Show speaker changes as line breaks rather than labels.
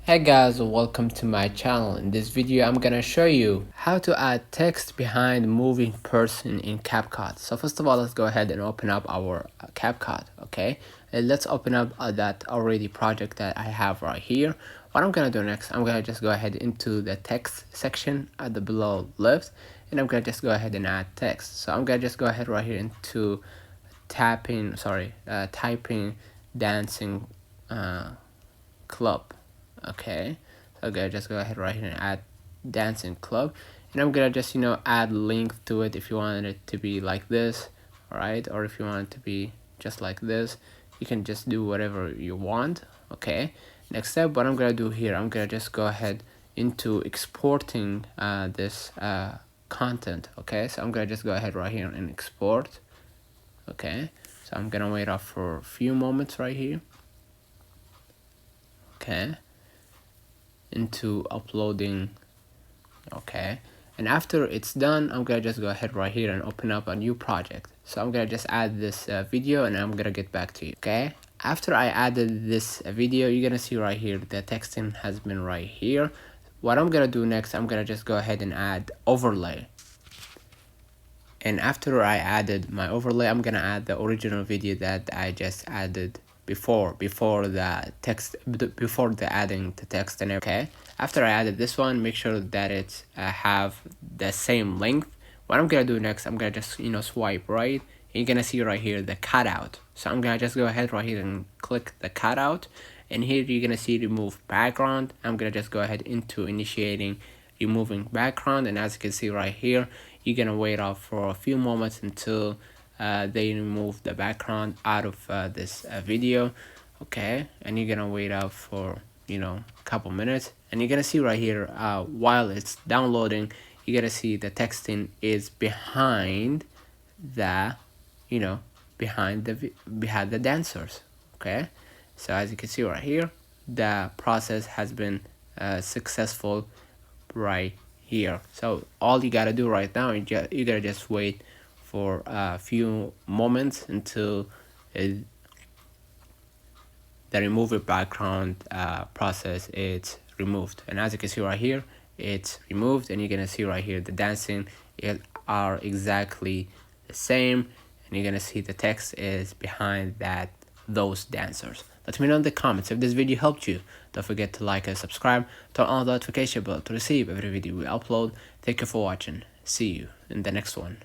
Hey guys, welcome to my channel. In this video I'm gonna show you how to add text behind moving person in Capcut. So first of all, let's go ahead and open up our Capcut. Okay, and let's open up that already project that I have right here. What I'm gonna do next, I'm gonna just go ahead into the text section at the below left, and I'm gonna just go ahead and add text. So I'm gonna just go ahead right here into typing dancing club. Okay, so I'm gonna just go ahead right here and add dancing club, and I'm gonna just add link to it if you want it to be like this. All right, or if you want it to be just like this, you can just do whatever you want. Okay, next step, what I'm gonna do here, I'm gonna just go ahead into exporting this content. Okay, so I'm gonna just go ahead right here and export. Okay, so I'm gonna wait off for a few moments right here. Okay, into uploading. Okay, and after it's done, I'm gonna just go ahead right here and open up a new project. So I'm gonna just add this video, and I'm gonna get back to you. Okay, after I added this video, you're gonna see right here the texting has been right here. What I'm gonna do next, I'm gonna just go ahead and add overlay. And after I added my overlay, I'm gonna add the original video that I just added before the adding the text. And okay, after I added this one, make sure that it have the same length. What I'm gonna do next, I'm gonna just swipe right, and you're gonna see right here the cutout. So I'm gonna just go ahead right here and click the cutout, and here you're gonna see remove background. I'm gonna just go ahead into initiating removing background, and as you can see right here, you're gonna wait off for a few moments until they remove the background out of this video. Okay, and you're gonna wait out for a couple minutes, and you're gonna see right here while it's downloading, you're gonna see the texting is behind the behind the dancers. Okay, so as you can see right here, the process has been successful right here. So all you gotta do right now, you gotta just wait for a few moments until the remove background process is removed. And as you can see right here, it's removed, and you're gonna see right here the dancing are exactly the same, and you're gonna see the text is behind those dancers. Let me know in the comments if this video helped you. Don't forget to like and subscribe, turn on the notification bell to receive every video we upload. Thank you for watching. See you in the next one.